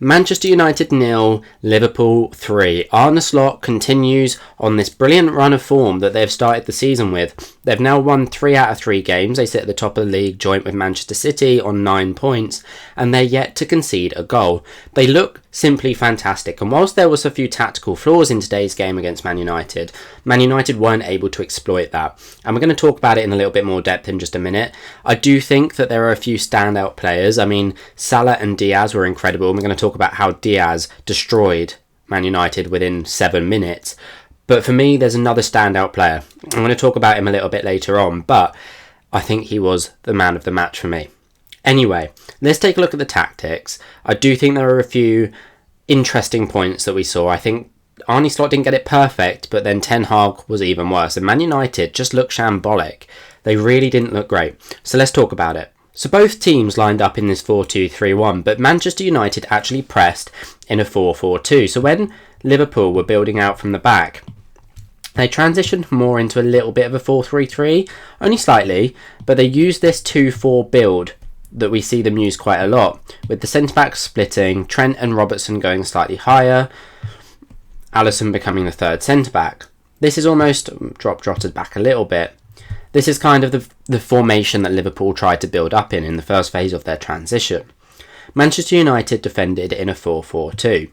Manchester United 0, Liverpool 3. Arne Slot continues on this brilliant run of form that they've started the season with. They've now won 3 out of 3 games. They sit at the top of the league, joint with Manchester City on 9 points, and they're yet to concede a goal. They look simply fantastic, and whilst there was a few tactical flaws in today's game against Man United weren't able to exploit that. And we're going to talk about it in a little bit more depth in just a minute. I do think that there are a few standout players. I mean, Salah and Diaz were incredible. We're going to talk about how Diaz destroyed Man United within 7 minutes. But for me, there's another standout player. I'm going to talk about him a little bit later on, but I think he was the man of the match for me. Anyway, let's take a look at the tactics. I do think there are a few interesting points that we saw. I think Arne Slot didn't get it perfect, but then Ten Hag was even worse. And Man United just looked shambolic. They really didn't look great. So let's talk about it. So both teams lined up in this 4-2-3-1, but Manchester United actually pressed in a 4-4-2. So when Liverpool were building out from the back, they transitioned more into a little bit of a 4-3-3, only slightly, but they used this 2-4 build that we see them use quite a lot, with the centre-backs splitting, Trent and Robertson going slightly higher, Alisson becoming the third centre-back. This is almost drop-jotted back a little bit. This is kind of the formation that Liverpool tried to build up in the first phase of their transition. Manchester United defended in a 4-4-2.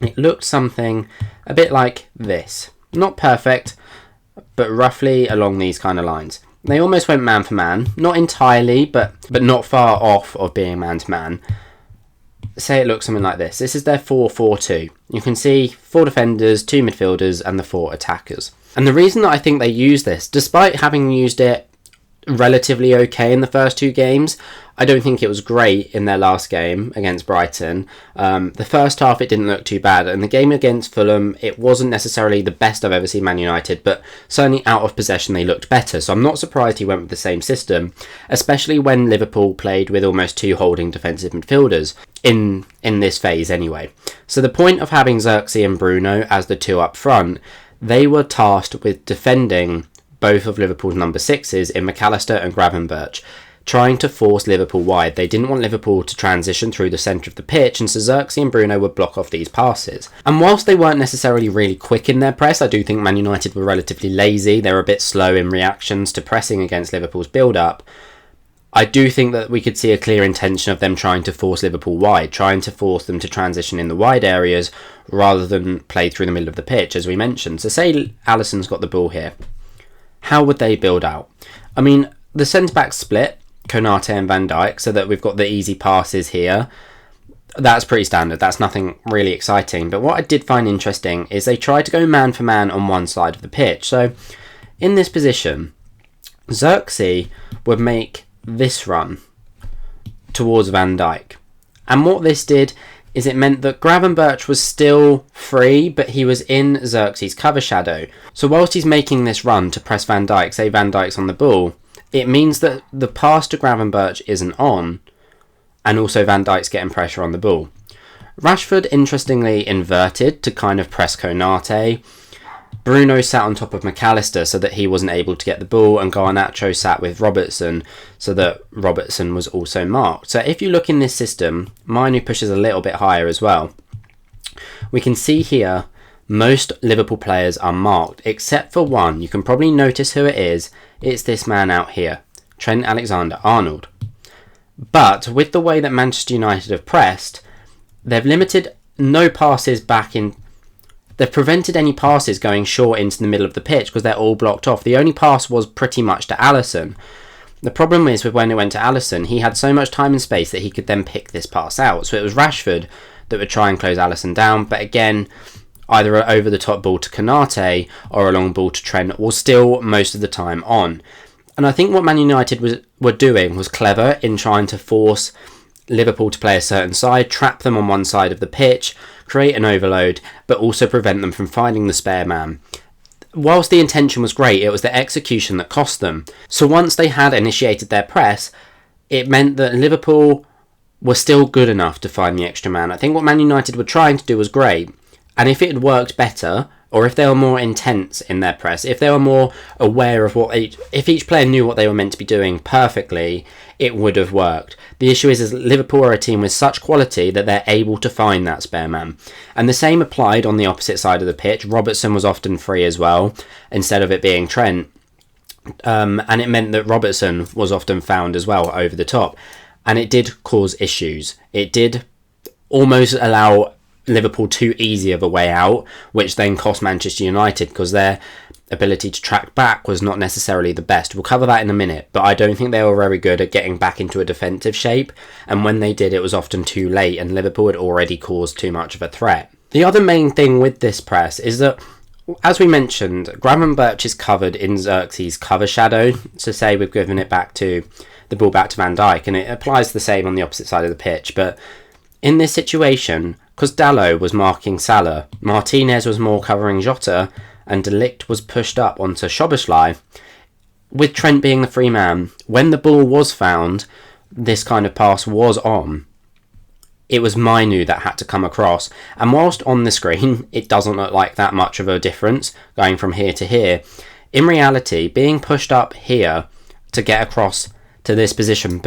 It looked something a bit like this. Not perfect, but roughly along these kind of lines. They almost went man for man, not entirely, but not far off of being man to man. Say it looks something like this. This is their 4-4-2. You can see 4 defenders, 2 midfielders, and the 4 attackers. And the reason that I think they use this, despite having used it relatively okay in the first 2 games, I don't think it was great in their last game against Brighton. The first half it didn't look too bad, and the game against Fulham, it wasn't necessarily the best I've ever seen Man United, but certainly out of possession they looked better, so I'm not surprised he went with the same system, especially when Liverpool played with almost 2 holding defensive midfielders in this phase anyway. So the point of having Xerxes and Bruno as the 2 up front, they were tasked with defending both of Liverpool's number 6s in McAllister and Gravenberch, trying to force Liverpool wide. They didn't want Liverpool to transition through the centre of the pitch, and so Xerxes and Bruno would block off these passes. And whilst they weren't necessarily really quick in their press, I do think Man United were relatively lazy. They were a bit slow in reactions to pressing against Liverpool's build-up. I do think that we could see a clear intention of them trying to force Liverpool wide, trying to force them to transition in the wide areas rather than play through the middle of the pitch, as we mentioned. So say Alisson's got the ball here. How would they build out? I mean, the centre-back split, Konate and Van Dijk, so that we've got the easy passes here. That's pretty standard. That's nothing really exciting. But what I did find interesting is they tried to go man for man on one side of the pitch. So in this position, Xerxes would make this run towards Van Dijk. And what this did is it meant that Gravenberch was still free, but he was in Xerxes' cover shadow. So whilst he's making this run to press Van Dijk, say Van Dijk's on the ball, it means that the pass to Gravenberch isn't on, and also Van Dijk's getting pressure on the ball. Rashford, interestingly, inverted to kind of press Konate. Bruno sat on top of McAllister so that he wasn't able to get the ball, and Garnacho sat with Robertson so that Robertson was also marked. So if you look in this system, Manu pushes a little bit higher as well. We can see here most Liverpool players are marked, except for one. You can probably notice who it is. It's this man out here, Trent Alexander-Arnold. But with the way that Manchester United have pressed, they've limited no passes back in. They've prevented any passes going short into the middle of the pitch because they're all blocked off. The only pass was pretty much to Alisson. The problem is with when it went to Alisson, he had so much time and space that he could then pick this pass out. So it was Rashford that would try and close Alisson down. But again, either an over-the-top ball to Konate or a long ball to Trent was still most of the time on. And I think what Man United were doing was clever in trying to force Liverpool to play a certain side, trap them on one side of the pitch, create an overload, but also prevent them from finding the spare man. Whilst the intention was great, it was the execution that cost them. So once they had initiated their press, it meant that Liverpool were still good enough to find the extra man. I think what Man United were trying to do was great, and if it had worked better, or if they were more intense in their press, if they were more aware of if each player knew what they were meant to be doing perfectly, it would have worked. The issue is Liverpool are a team with such quality that they're able to find that spare man. And the same applied on the opposite side of the pitch. Robertson was often free as well, instead of it being Trent. And it meant that Robertson was often found as well over the top. And it did cause issues. It did almost allow Liverpool too easy of a way out, which then cost Manchester United because their ability to track back was not necessarily the best. We'll cover that in a minute, but I don't think they were very good at getting back into a defensive shape, and when they did, it was often too late, and Liverpool had already caused too much of a threat. The other main thing with this press is that, as we mentioned, Gravenberch is covered in Xerxes' cover shadow, to say we've given it back to the ball back to Van Dijk, and it applies the same on the opposite side of the pitch, but in this situation, because Dalot was marking Salah, Martinez was more covering Jota, and De Ligt was pushed up onto Szoboszlai, with Trent being the free man. When the ball was found, this kind of pass was on. It was Mainu that had to come across, and whilst on the screen it doesn't look like that much of a difference going from here to here, in reality being pushed up here to get across to this position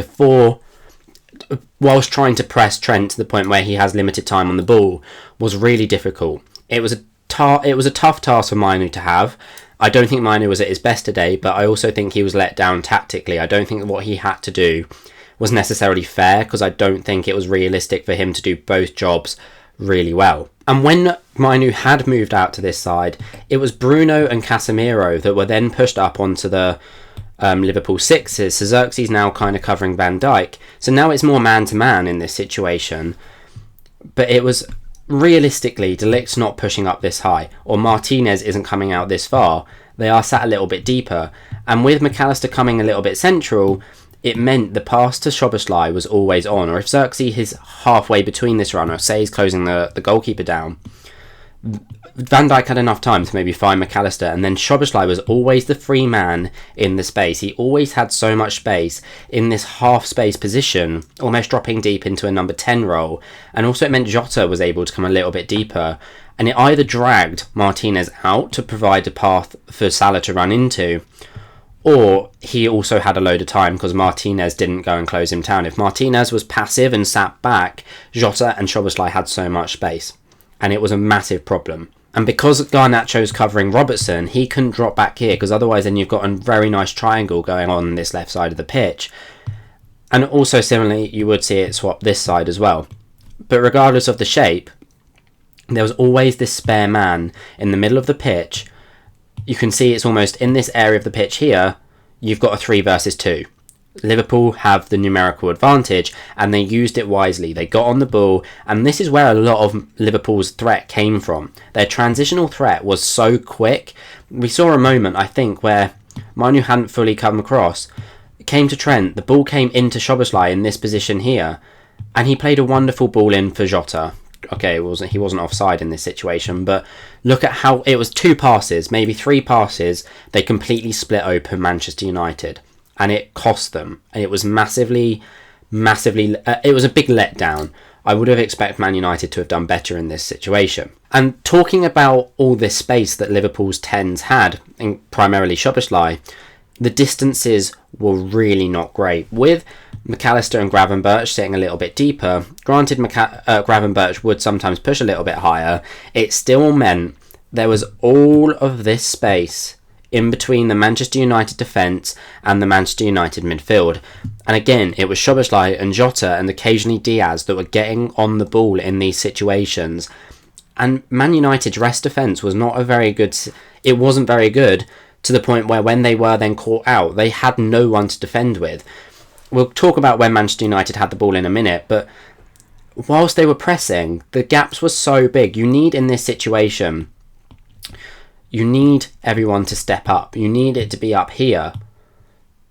whilst trying to press Trent to the point where he has limited time on the ball was really difficult. It was a tough task for Mainu to have. I don't think Mainu was at his best today, but I also think he was let down tactically. I don't think what he had to do was necessarily fair, because I don't think it was realistic for him to do both jobs really well. And when Mainu had moved out to this side, it was Bruno and Casemiro that were then pushed up onto the Liverpool sixes. So Xerxes now kind of covering Van Dijk. So now it's more man-to-man in this situation. But it was realistically, De Ligt's not pushing up this high, or Martinez isn't coming out this far. They are sat a little bit deeper. And with McAllister coming a little bit central, it meant the pass to Szoboszlai was always on. Or if Xerxes is halfway between this run, or say he's closing the goalkeeper down, Van Dijk had enough time to maybe find McAllister, and then Szoboszlai was always the free man in the space. He always had so much space in this half space position, almost dropping deep into a number 10 role. And also it meant Jota was able to come a little bit deeper, and it either dragged Martinez out to provide a path for Salah to run into, or he also had a load of time because Martinez didn't go and close him down. If Martinez was passive and sat back, Jota and Szoboszlai had so much space, and it was a massive problem. And because Garnacho's covering Robertson, he couldn't drop back here, because otherwise then you've got a very nice triangle going on this left side of the pitch. And also similarly, you would see it swap this side as well. But regardless of the shape, there was always this spare man in the middle of the pitch. You can see it's almost in this area of the pitch here, you've got a 3 versus 2. Liverpool have the numerical advantage, and they used it wisely. They got on the ball, and this is where a lot of Liverpool's threat came from. Their transitional threat was so quick. We saw a moment, I think, where Mainu hadn't fully come across. It came to Trent, the ball came into Szoboszlai in this position here, and he played a wonderful ball in for Jota. Okay, he wasn't offside in this situation, but look at how it was 2 passes, maybe 3 passes. They completely split open Manchester United. And it cost them. And it was massively, it was a big letdown. I would have expected Man United to have done better in this situation. And talking about all this space that Liverpool's 10s had, and primarily Szoboszlai, the distances were really not great. With McAllister and Gravenberch sitting a little bit deeper, granted Gravenberch would sometimes push a little bit higher, it still meant there was all of this space in between the Manchester United defence and the Manchester United midfield. And again, it was Szoboszlai and Jota and occasionally Diaz that were getting on the ball in these situations. And Man United's rest defence was not it wasn't very good, to the point where when they were then caught out, they had no one to defend with. We'll talk about when Manchester United had the ball in a minute, but whilst they were pressing, the gaps were so big. You need, in this situation, you need everyone to step up. You need it to be up here,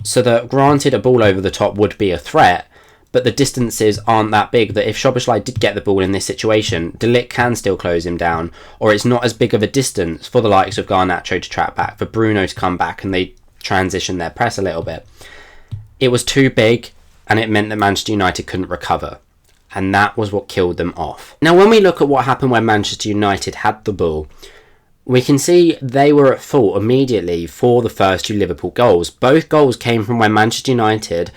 so that granted a ball over the top would be a threat, but the distances aren't that big that if Szoboszlai did get the ball in this situation, De Ligt can still close him down, or it's not as big of a distance for the likes of Garnacho to track back, for Bruno to come back, and they transition their press a little bit. It was too big, and it meant that Manchester United couldn't recover, and that was what killed them off. Now, when we look at what happened when Manchester United had the ball, we can see they were at fault immediately for the first 2 Liverpool goals. Both goals came from when Manchester United,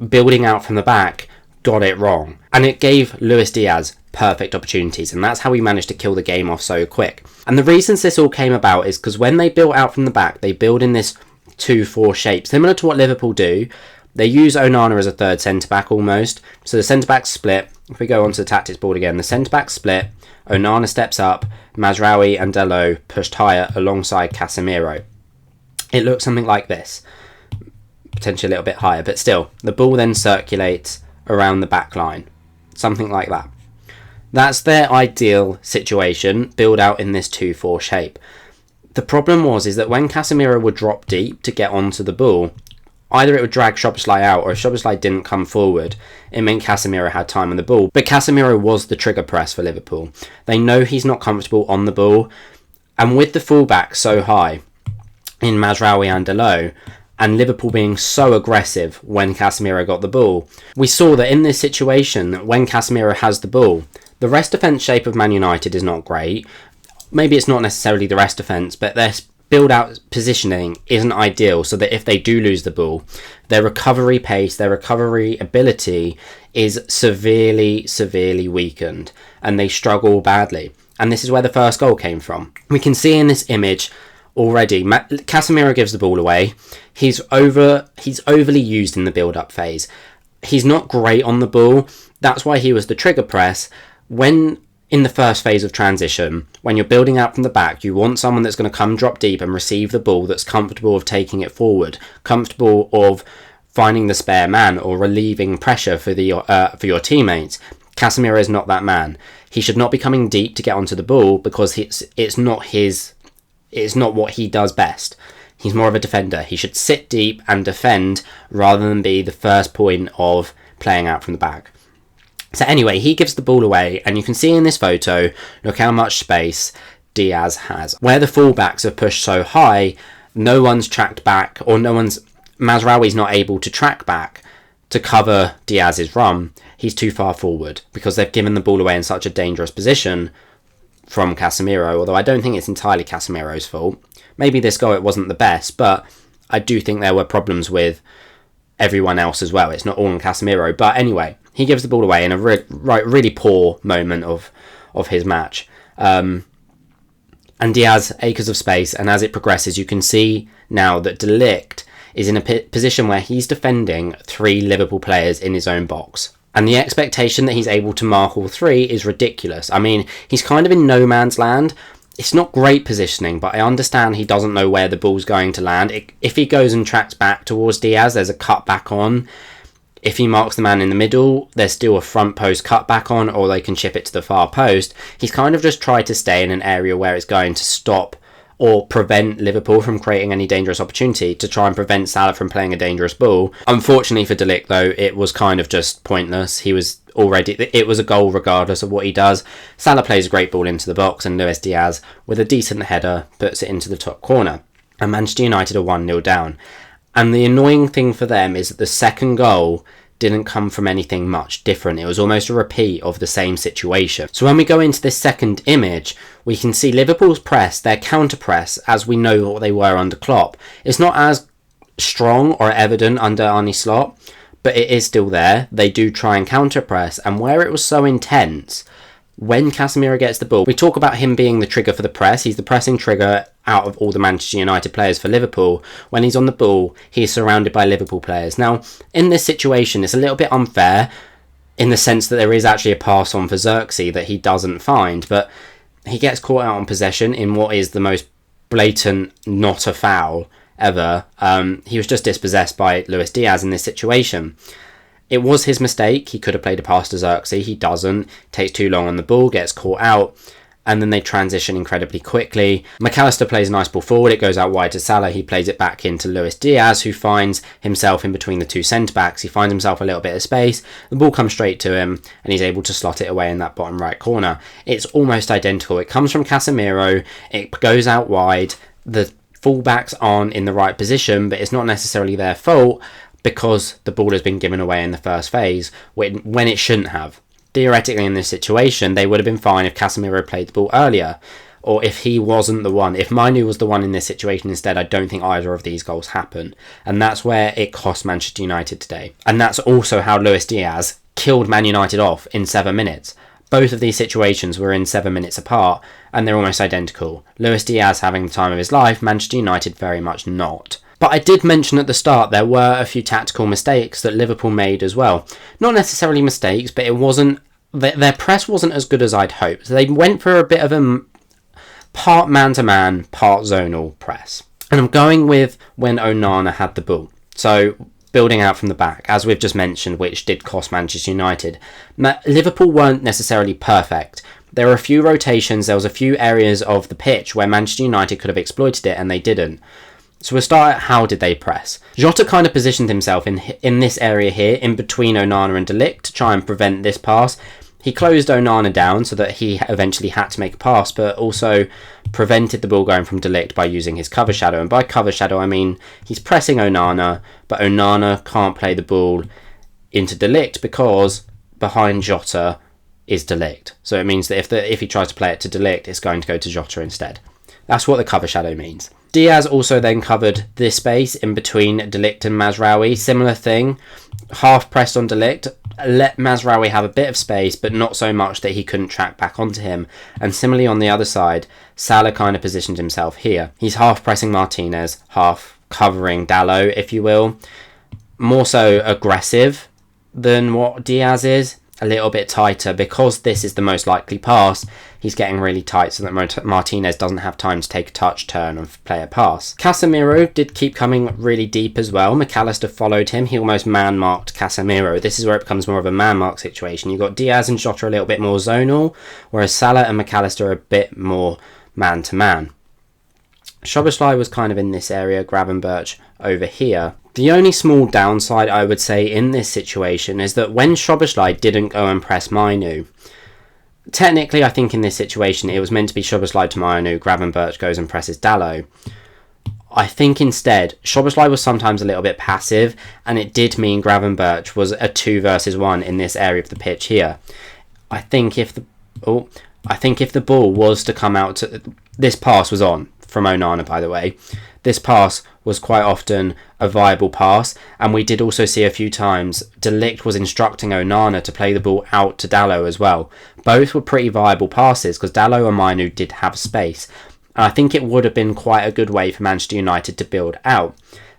building out from the back, got it wrong. And it gave Luis Diaz perfect opportunities, and that's how we managed to kill the game off so quick. And the reasons this all came about is because when they built out from the back, they build in this 2-4 shape, similar to what Liverpool do. They use Onana as a third centre-back almost. So the centre-back split, if we go onto the tactics board again, the centre-back split, Onana steps up, Mazraoui and Dalot pushed higher alongside Casemiro. It looks something like this. Potentially a little bit higher, but still. The ball then circulates around the back line. Something like that. That's their ideal situation, build out in this 2-4 shape. The problem is that when Casemiro would drop deep to get onto the ball, either it would drag Szoboszlai out, or if Szoboszlai didn't come forward, it meant Casemiro had time on the ball. But Casemiro was the trigger press for Liverpool. They know he's not comfortable on the ball, and with the fullback so high in Mazraoui and Dalot, and Liverpool being so aggressive when Casemiro got the ball, we saw that in this situation, when Casemiro has the ball, the rest defence shape of Man United is not great. Maybe it's not necessarily the rest defence, but their build-out positioning isn't ideal, so that if they do lose the ball, their recovery pace, their recovery ability is severely weakened, and they struggle badly. And this is where the first goal came from. We can see in this image already, Casemiro gives the ball away. He's overly used in the build-up phase. He's not great on the ball. That's why he was the trigger press. When in the first phase of transition, when you're building out from the back, you want someone that's going to come drop deep and receive the ball, that's comfortable of taking it forward, comfortable of finding the spare man or relieving pressure for your teammates. Casemiro is not that man. He should not be coming deep to get onto the ball, because it's not what he does best. He's more of a defender. He should sit deep and defend rather than be the first point of playing out from the back. So anyway, he gives the ball away, and you can see in this photo, look how much space Diaz has. Where the fullbacks have pushed so high, no one's tracked back, or Mazraoui's not able to track back to cover Diaz's run. He's too far forward, because they've given the ball away in such a dangerous position from Casemiro, although I don't think it's entirely Casemiro's fault. Maybe this goal, it wasn't the best, but I do think there were problems with everyone else as well. It's not all on Casemiro, but anyway, he gives the ball away in a really poor moment of his match. And Diaz, acres of space, and as it progresses, you can see now that De Ligt is in a position where he's defending 3 Liverpool players in his own box. And the expectation that he's able to mark all 3 is ridiculous. I mean, he's kind of in no man's land. It's not great positioning, but I understand he doesn't know where the ball's going to land. If he goes and tracks back towards Diaz, there's a cut back on. If he marks the man in the middle, there's still a front post cut back on, or they can chip it to the far post. He's kind of just tried to stay in an area where it's going to stop or prevent Liverpool from creating any dangerous opportunity, to try and prevent Salah from playing a dangerous ball. Unfortunately for De Ligt, though, it was kind of just pointless. It was a goal regardless of what he does. Salah plays a great ball into the box, and Luis Diaz, with a decent header, puts it into the top corner. And Manchester United are 1-0 down. And the annoying thing for them is that the second goal didn't come from anything much different. It was almost a repeat of the same situation. So when we go into this second image, we can see Liverpool's press, their counter press, as we know what they were under Klopp. It's not as strong or evident under Arne Slot, but it is still there. They do try and counter press, and where it was so intense, when Casemiro gets the ball, we talk about him being the trigger for the press. He's the pressing trigger out of all the Manchester United players for Liverpool. When he's on the ball, he's surrounded by Liverpool players. Now, in this situation, it's a little bit unfair in the sense that there is actually a pass on for Xerxes that he doesn't find, but he gets caught out on possession in what is the most blatant not a foul ever. He was just dispossessed by Luis Diaz in this situation. It was his mistake. He could have played a pass to Xerxes. He doesn't. Takes too long on the ball, gets caught out, and then they transition incredibly quickly. McAllister plays a nice ball forward. It goes out wide to Salah. He plays it back into Luis Diaz, who finds himself in between the 2 centre-backs. He finds himself a little bit of space. The ball comes straight to him, and he's able to slot it away in that bottom right corner. It's almost identical. It comes from Casemiro. It goes out wide. The fullbacks aren't in the right position, but it's not necessarily their fault, because the ball has been given away in the first phase when it shouldn't have. Theoretically, in this situation, they would have been fine if Casemiro played the ball earlier. or if he wasn't the one, if Mainu was the one in this situation instead, I don't think either of these goals happen. And that's where it cost Manchester United today. And that's also how Luis Diaz killed Man United off in 7 minutes. Both of these situations were in 7 minutes apart, and they're almost identical. Luis Diaz having the time of his life, Manchester United very much not. But I did mention at the start there were a few tactical mistakes that Liverpool made as well. Not necessarily mistakes, but it wasn't, their press wasn't as good as I'd hoped. They went for a bit of a part man-to-man, part zonal press. And I'm going with when Onana had the ball. So building out from the back, as we've just mentioned, which did cost Manchester United. Liverpool weren't necessarily perfect. There were a few rotations, there was a few areas of the pitch where Manchester United could have exploited it and they didn't. So we'll start at how did they press. Jota kind of positioned himself in this area here, in between Onana and De Ligt, to try and prevent this pass. He closed Onana down so that he eventually had to make a pass, but also prevented the ball going from De Ligt by using his cover shadow. And by cover shadow, I mean he's pressing Onana, but Onana can't play the ball into De Ligt because behind Jota is De Ligt. So it means that if he tries to play it to De Ligt, it's going to go to Jota instead. That's what the cover shadow means. Diaz also then covered this space in between De Ligt and Mazraoui. Similar thing, half pressed on De Ligt, let Mazraoui have a bit of space, but not so much that he couldn't track back onto him. And similarly on the other side, Salah kind of positioned himself here. He's half pressing Martinez, half covering Dalot, if you will. More so aggressive than what Diaz is. A little bit tighter because this is the most likely pass. He's getting really tight so that Martinez doesn't have time to take a touch, turn and play a pass. Casemiro did keep coming really deep as well. McAllister followed him. He almost man-marked Casemiro. This is where it becomes more of a man-mark situation. You've got Diaz and Jota a little bit more zonal, whereas Salah and McAllister are a bit more man-to-man. Szoboszlai was kind of in this area, Gravenberch over here. The only small downside I would say in this situation is that when Szoboszlai didn't go and press Mainu, technically I think in this situation it was meant to be Szoboszlai to Mainu, Gravenberch goes and presses Dalot. I think instead Szoboszlai was sometimes a little bit passive, and it did mean Gravenberch was a 2 versus 1 in this area of the pitch here. I think if the ball was to come out to, this pass was on from Onana, by the way. This pass was quite often a viable pass, and we did also see a few times De Ligt was instructing Onana to play the ball out to Dalot as well. Both were pretty viable passes because Dalot and Mainu did have space. And I think it would have been quite a good way for Manchester United to build out.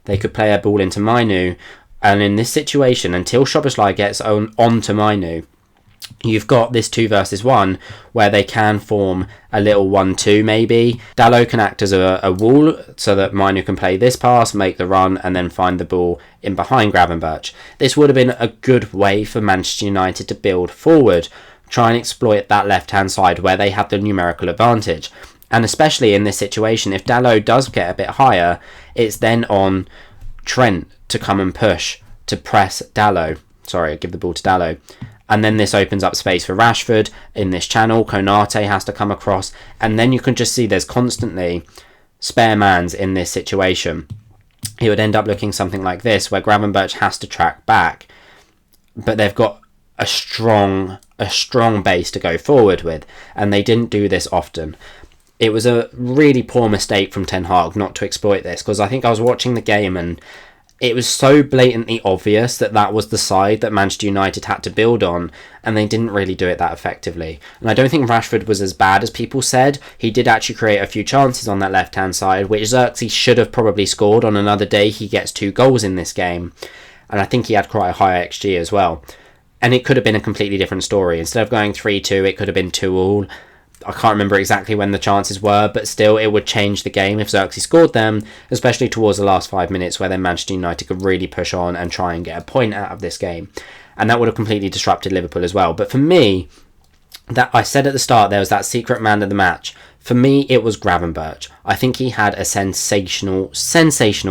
They could play a ball into Mainu, and in this situation, until Szoboszlai gets onto Mainu, you've got this 2 versus 1 where they can form a little 1-2 maybe. Dalot can act as a wall so that Mainu can play this pass, make the run, and then find the ball in behind Gravenberch. This would have been a good way for Manchester United to build forward, try and exploit that left-hand side where they have the numerical advantage. And especially in this situation, if Dalot does get a bit higher, it's then on Trent to come and push, to press Dalot. Sorry, give the ball to Dalot. And then this opens up space for Rashford in this channel. Konate has to come across. And then you can just see there's constantly spare mans in this situation. It would end up looking something like this, where Gravenberch has to track back. But they've got a strong base to go forward with. And they didn't do this often. It was a really poor mistake from Ten Hag not to exploit this. Because I think I was watching the game and it was so blatantly obvious that that was the side that Manchester United had to build on, and they didn't really do it that effectively. And I don't think Rashford was as bad as people said. He did actually create a few chances on that left-hand side, which Xerxes should have probably scored. On another day, he gets 2 goals in this game, and I think he had quite a high XG as well. And it could have been a completely different story. Instead of going 3-2, it could have been 2-2. I can't remember exactly when the chances were, but still it would change the game if Xerxes scored them, especially towards the last 5 minutes where then Manchester United could really push on and try and get a point out of this game. And that would have completely disrupted Liverpool as well. But for me, that I said at the start, there was that secret man of the match. For me, it was Gravenberch. I think he had a sensational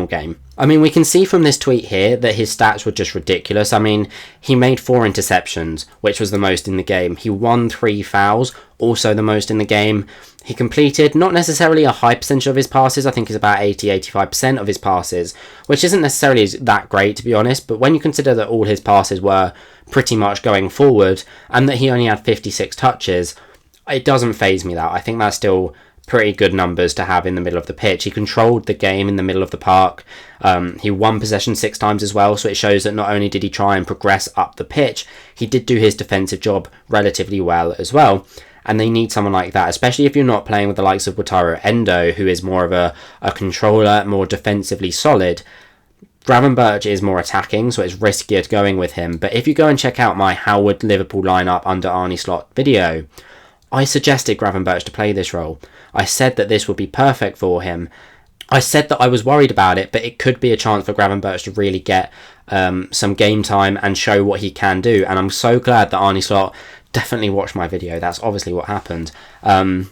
game. I mean, we can see from this tweet here that his stats were just ridiculous. I mean, he made 4 interceptions, which was the most in the game. He won 3 fouls, also the most in the game. He completed not necessarily a high percentage of his passes. I think it's about 80-85% of his passes, which isn't necessarily that great, to be honest. But when you consider that all his passes were pretty much going forward and that he only had 56 touches, it doesn't faze me that. I think that's still pretty good numbers to have in the middle of the pitch. He controlled the game in the middle of the park. He won possession 6 times as well, so it shows that not only did he try and progress up the pitch, he did do his defensive job relatively well as well. And they need someone like that, especially if you're not playing with the likes of Wataru Endo, who is more of a controller, more defensively solid. Gravenberch is more attacking, so it's riskier going with him. But if you go and check out my How Would Liverpool Line Up Under Arne Slot video, I suggested Gravenberch to play this role. I said that this would be perfect for him. I said that I was worried about it, but it could be a chance for Gravenberch to really get some game time and show what he can do. And I'm so glad that Arne Slot definitely watched my video. That's obviously what happened. I'm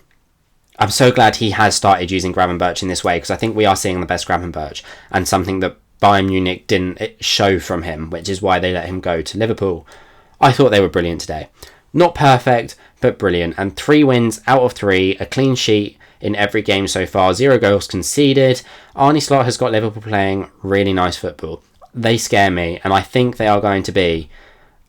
so glad he has started using Gravenberch in this way, because I think we are seeing the best Gravenberch, and something that Bayern Munich didn't show from him, which is why they let him go to Liverpool. I thought they were brilliant today. Not perfect, but brilliant. And 3 wins out of 3, a clean sheet in every game so far, 0 goals conceded. Arne Slot has got Liverpool playing really nice football. They scare me, and I think they are going to be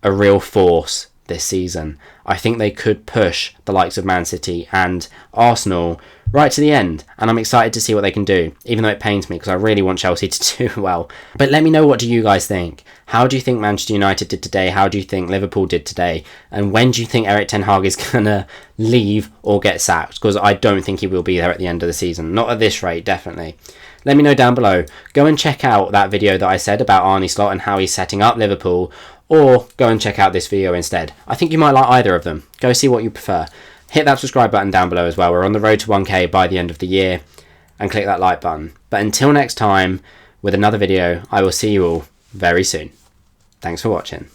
a real force this season. I think they could push the likes of Man City and Arsenal right to the end, and I'm excited to see what they can do, even though it pains me because I really want Chelsea to do well. But let me know, what do you guys think? How do you think Manchester United did today? How do you think Liverpool did today? And when do you think Erik Ten Hag is going to leave or get sacked? Because I don't think he will be there at the end of the season. Not at this rate, definitely. Let me know down below. Go and check out that video that I said about Arne Slot and how he's setting up Liverpool, or go and check out this video instead. I think you might like either of them. Go see what you prefer. Hit that subscribe button down below as well. We're on the road to 1K by the end of the year. And click that like button. But until next time, with another video, I will see you all very soon. Thanks for watching.